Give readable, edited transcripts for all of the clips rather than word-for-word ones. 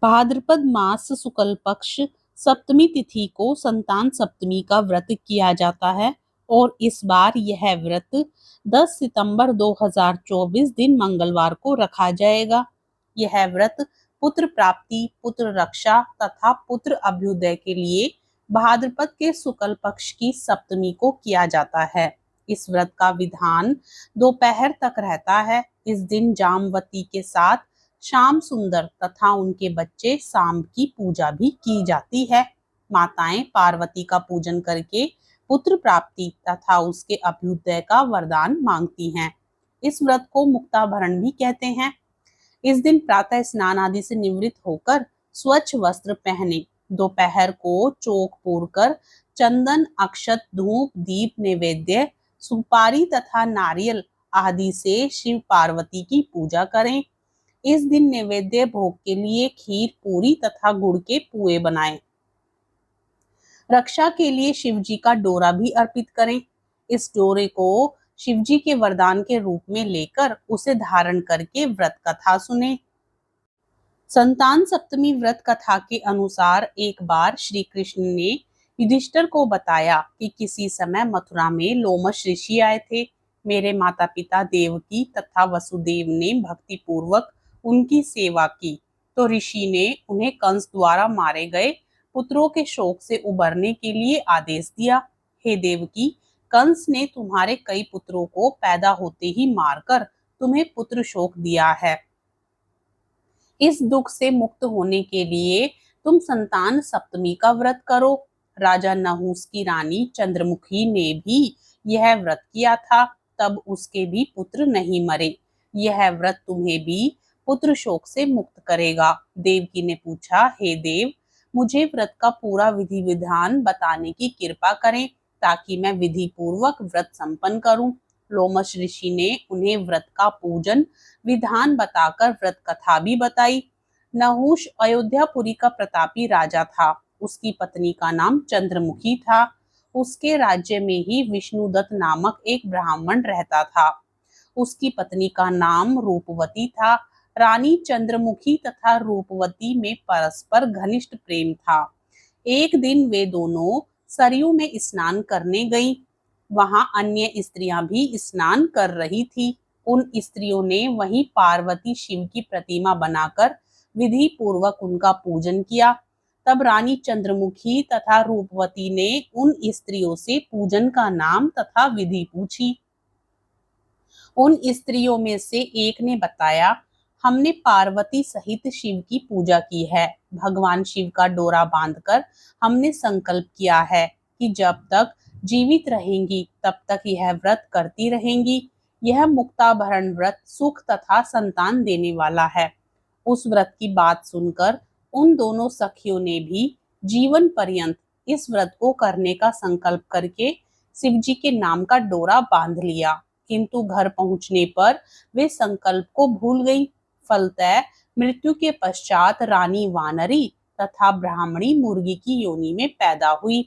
भाद्रपद मास शुक्ल पक्ष सप्तमी तिथि को संतान सप्तमी का व्रत किया जाता है और इस बार यह व्रत 10 सितंबर 2024 दिन मंगलवार को रखा जाएगा। यह व्रत पुत्र प्राप्ति, पुत्र रक्षा तथा पुत्र अभ्युदय के लिए भाद्रपद के शुक्ल पक्ष की सप्तमी को किया जाता है। इस व्रत का विधान दोपहर तक रहता है। इस दिन जामवती के साथ श्याम सुंदर तथा उनके बच्चे सांब की पूजा भी की जाती है। माताएं पार्वती का पूजन करके पुत्र प्राप्ति तथा उसके अभ्युदय का वरदान मांगती हैं। इस व्रत को मुक्ताभरण भी कहते हैं। इस दिन प्रातः स्नान आदि से निवृत्त होकर स्वच्छ वस्त्र पहने, दोपहर को चौक पूरकर चंदन, अक्षत, धूप, दीप, नैवेद्य, सुपारी तथा नारियल आदि से शिव पार्वती की पूजा करें। इस दिन नैवेद्य भोग के लिए खीर, पूरी तथा गुड़ के पुए बनाएं। रक्षा के लिए शिवजी का डोरा भी अर्पित करें। इस डोरे को शिवजी के वरदान के रूप में लेकर उसे धारण करके व्रत कथा सुने। संतान सप्तमी व्रत कथा के अनुसार एक बार श्री कृष्ण ने युधिष्ठिर को बताया कि किसी समय मथुरा में लोमश ऋषि आए थे। मेरे माता पिता देवकी तथा वसुदेव ने भक्ति पूर्वक उनकी सेवा की तो ऋषि ने उन्हें कंस द्वारा मारे गए पुत्रों के शोक से उबरने के लिए आदेश दिया। हे देवकी, कंस ने तुम्हारे कई पुत्रों को पैदा होते ही मारकर तुम्हें पुत्र शोक दिया है। इस दुख से मुक्त होने के लिए तुम संतान सप्तमी का व्रत करो। राजा नहुस की रानी चंद्रमुखी ने भी यह व्रत किया था, तब उसके भी पुत्र नहीं मरे। यह व्रत तुम्हें भी पुत्र शोक से मुक्त करेगा। देवकी ने पूछा, हे देव, मुझे व्रत का पूरा विधि विधान बताने की कृपा करें ताकि मैं विधि पूर्वक व्रत संपन्न करूं। लोमश ऋषि ने उन्हें व्रत का पूजन विधान बताकर व्रत कथा भी बताई। नहुष अयोध्यापुरी का प्रतापी राजा था। उसकी पत्नी का नाम चंद्रमुखी था। उसके राज्य में ही विष्णुदत्त नामक एक ब्राह्मण रहता था। उसकी पत्नी का नाम रूपवती था। रानी चंद्रमुखी तथा रूपवती में परस्पर घनिष्ठ प्रेम था। एक दिन वे दोनों सरयू में स्नान करने गईं। वहां अन्य स्त्रियां भी स्नान कर रही थी। उन स्त्रियों ने वहीं पार्वती शिव की प्रतिमा बनाकर विधि पूर्वक उनका पूजन किया। तब रानी चंद्रमुखी तथा रूपवती ने उन स्त्रियों से पूजन का नाम तथा विधि पूछी। उन स्त्रियों में से एक ने बताया, हमने पार्वती सहित शिव की पूजा की है। भगवान शिव का डोरा बांधकर हमने संकल्प किया है कि जब तक जीवित रहेंगी तब तक यह व्रत करती रहेंगी। यह मुक्ताभरण व्रत सुख तथा संतान देने वाला है। उस व्रत की बात सुनकर उन दोनों सखियों ने भी जीवन पर्यंत इस व्रत को करने का संकल्प करके शिवजी के नाम का डोरा बांध लिया, किंतु घर पहुंचने पर वे संकल्प को भूल गई। फलतः मृत्यु के पश्चात रानी वानरी तथा ब्राह्मणी मुर्गी की योनि में पैदा हुई।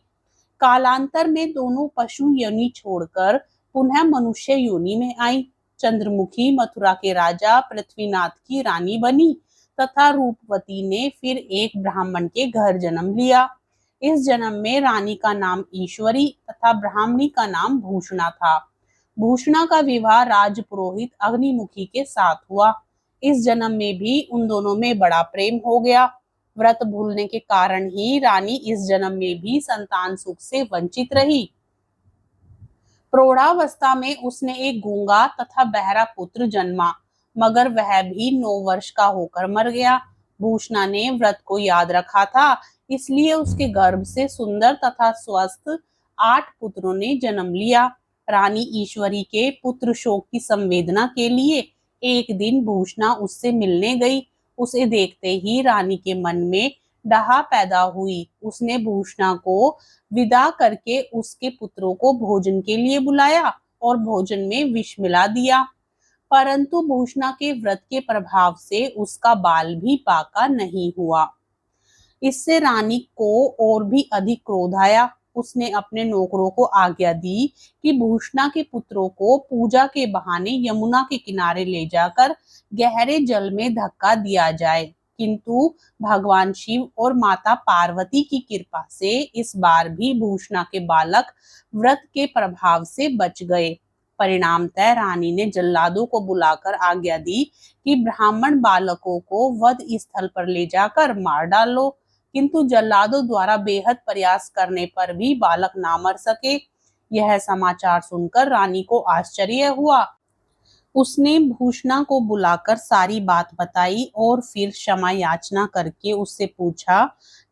कालांतर में दोनों पशु योनि छोड़कर पुनः मनुष्य योनि में आई। चंद्रमुखी मथुरा के राजा पृथ्वीनाथ की रानी बनी तथा रूपवती ने फिर एक ब्राह्मण के घर जन्म लिया। इस जन्म में रानी का नाम ईश्वरी तथा ब्राह्मणी का नाम भूषणा था। भूषणा का विवाह राजपुरोहित अग्निमुखी के साथ हुआ। इस जन्म में भी उन दोनों में बड़ा प्रेम हो गया। व्रत भूलने के कारण ही रानी इस जन्म में भी संतान सुख से वंचित रही। प्रौढ़ावस्था में उसने एक गूंगा तथा बहरा पुत्र जन्मा, मगर वह भी 9 वर्ष का होकर मर गया। भूषणा ने व्रत को याद रखा था, इसलिए उसके गर्भ से सुंदर तथा स्वस्थ 8 पुत्रों ने जन्म लिया। रानी ईश्वरी के पुत्र शोक की संवेदना के लिए एक दिन भूषणा उससे मिलने गई। उसे देखते ही रानी के मन में डहा पैदा हुई। उसने भूषणा को विदा करके उसके पुत्रों को भोजन के लिए बुलाया और भोजन में विष मिला दिया, परंतु भूषणा के व्रत के प्रभाव से उसका बाल भी पाका नहीं हुआ। इससे रानी को और भी अधिक क्रोध आया। उसने अपने नौकरों को आज्ञा दी कि भूषणा के पुत्रों को पूजा के बहाने यमुना के किनारे ले जाकर गहरे जल में धक्का दिया जाए। किंतु भगवान शिव और माता पार्वती की कृपा से इस बार भी भूषणा के बालक व्रत के प्रभाव से बच गए। परिणामतः रानी ने जल्लादों को बुलाकर आज्ञा दी कि ब्राह्मण बालकों को वध स्थल पर ले जाकर मार डालो, किंतु जल्लादों द्वारा बेहद प्रयास करने पर भी बालक ना मर सके। यह समाचार सुनकर रानी को आश्चर्य हुआ। उसने भूषणा को बुलाकर सारी बात बताई और फिर क्षमा याचना करके उससे पूछा,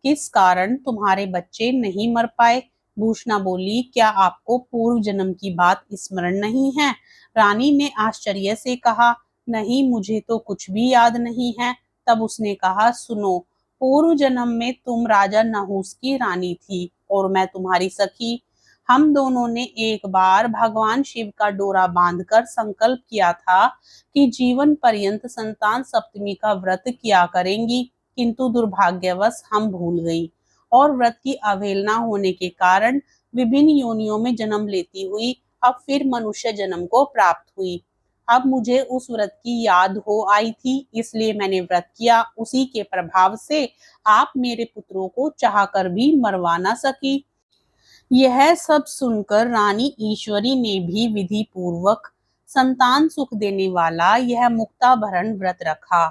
किस कारण तुम्हारे बच्चे नहीं मर पाए? भूषणा बोली, क्या आपको पूर्व जन्म की बात स्मरण नहीं है? रानी ने आश्चर्य से कहा, नहीं, मुझे तो कुछ भी याद नहीं है। तब उसने कहा, सुनो, पूर्व जन्म में तुम राजा नहुस की रानी थी और मैं तुम्हारी सखी। हम दोनों ने एक बार भगवान शिव का डोरा बांधकर संकल्प किया था कि जीवन पर्यंत संतान सप्तमी का व्रत किया करेंगी, किंतु दुर्भाग्यवश हम भूल गई और व्रत की अवहेलना होने के कारण विभिन्न योनियों में जन्म लेती हुई अब फिर मनुष्य जन्म को प्राप्त हुई। अब मुझे उस व्रत की याद हो आई थी, इसलिए मैंने व्रत किया। उसी के प्रभाव से आप मेरे पुत्रों को चाहकर भी मरवा ना सकी। यह सब सुनकर रानी ईश्वरी ने भी विधि पूर्वक संतान सुख देने वाला यह मुक्ताभरण व्रत रखा।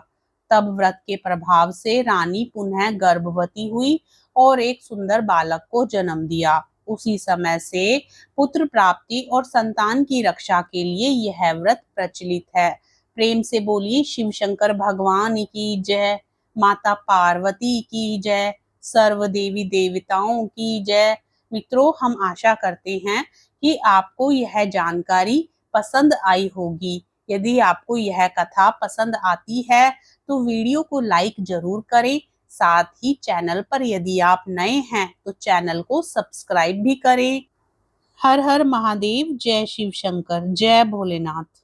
तब व्रत के प्रभाव से रानी पुनः गर्भवती हुई और एक सुंदर बालक को जन्म दिया। उसी समय से पुत्र प्राप्ति और संतान की रक्षा के लिए यह व्रत प्रचलित है। प्रेम से बोलिए शिव शंकर भगवान की जय, माता पार्वती की जय, सर्व देवी देवताओं की जय। मित्रों, हम आशा करते हैं कि आपको यह जानकारी पसंद आई होगी। यदि आपको यह कथा पसंद आती है तो वीडियो को लाइक जरूर करें। साथ ही चैनल पर यदि आप नए हैं तो चैनल को सब्सक्राइब भी करें। हर हर महादेव, जय शिव शंकर, जय भोलेनाथ।